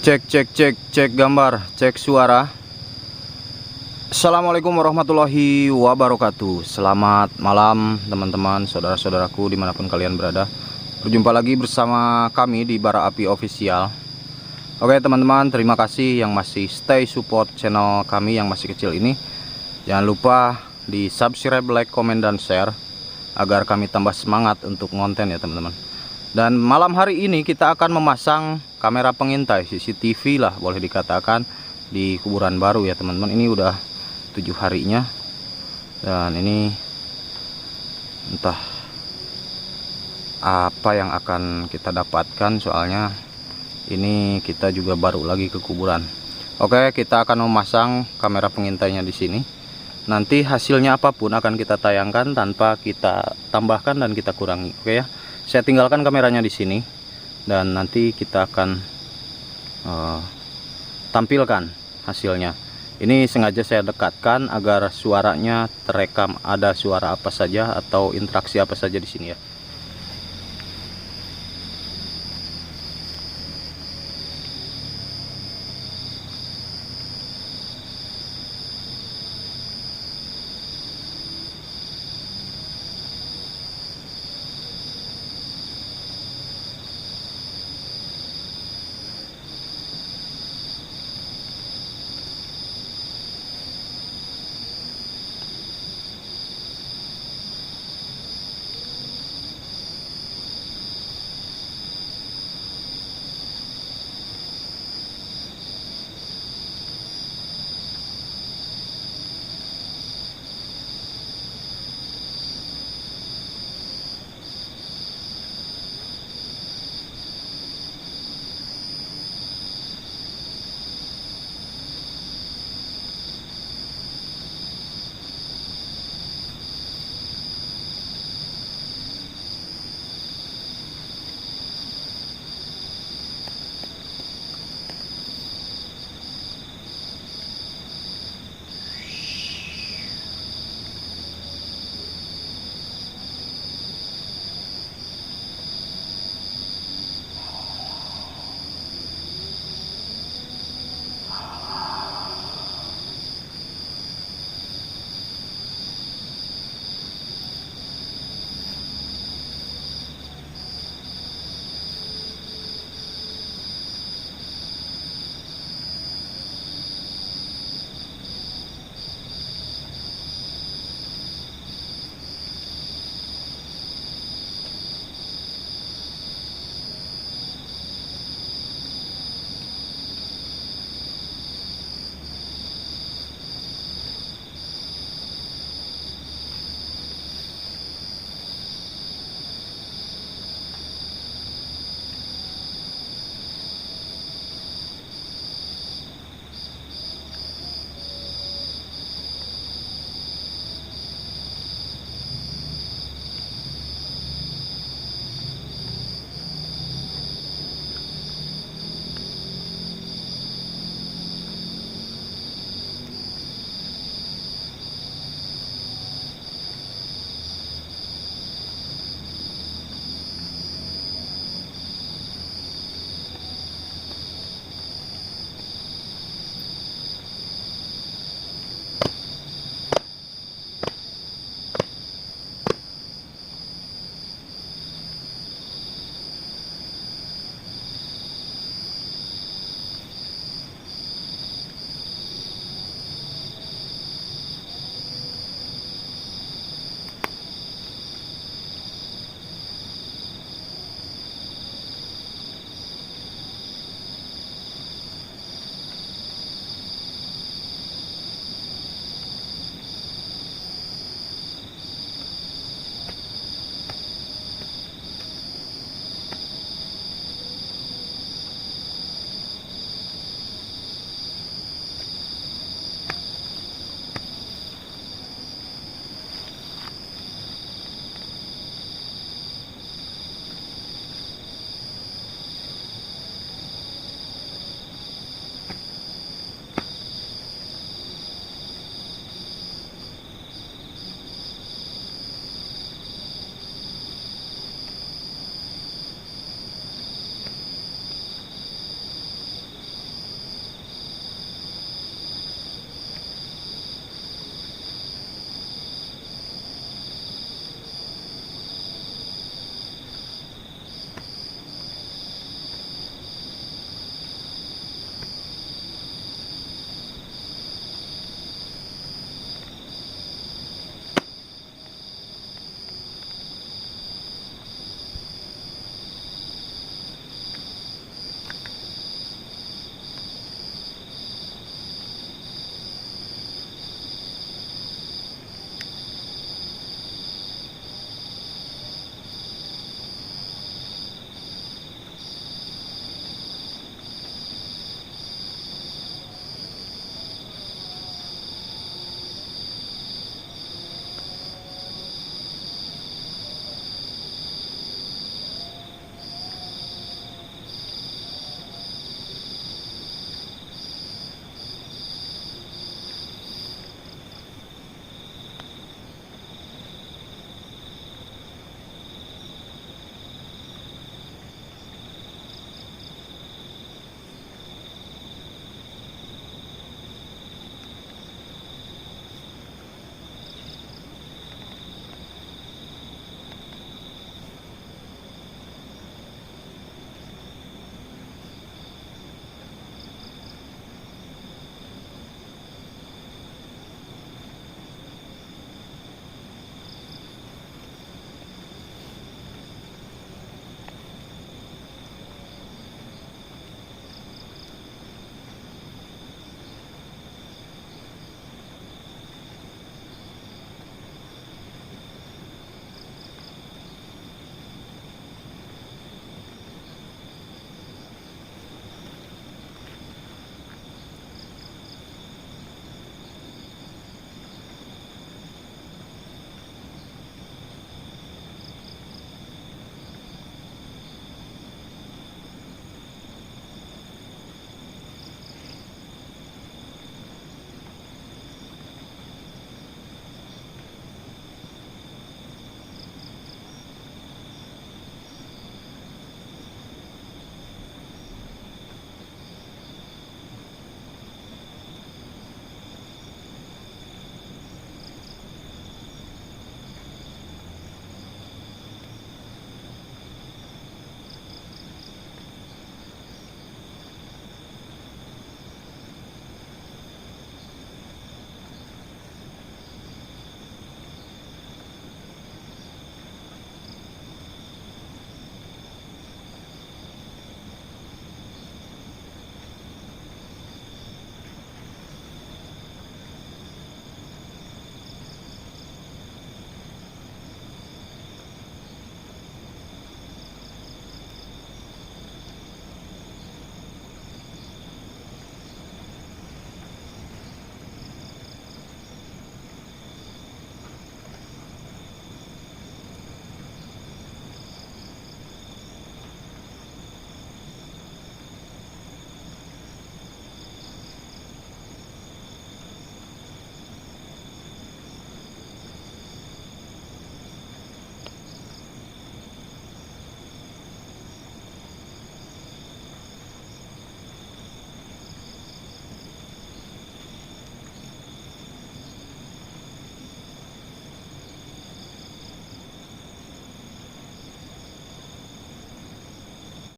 Cek gambar, cek suara. Assalamualaikum warahmatullahi wabarakatuh. Selamat malam teman-teman, saudara-saudaraku dimanapun kalian berada. Berjumpa lagi bersama kami di Bara Api Official. Oke teman-teman, terima kasih yang masih stay support channel kami yang masih kecil ini. Jangan lupa di subscribe, like, komen, dan share agar kami tambah semangat untuk konten ya teman-teman. Dan malam hari ini kita akan memasang kamera pengintai CCTV lah boleh dikatakan di kuburan baru ya teman-teman. Ini udah 7 harinya dan ini entah apa yang akan kita dapatkan, soalnya ini kita juga baru lagi ke kuburan. Oke, kita akan memasang kamera pengintainya di sini. Nanti hasilnya apapun akan kita tayangkan tanpa kita tambahkan dan kita kurangi. Oke ya. Saya tinggalkan kameranya di sini dan nanti kita akan tampilkan hasilnya. Ini sengaja saya dekatkan agar suaranya terekam, ada suara apa saja atau interaksi apa saja di sini ya.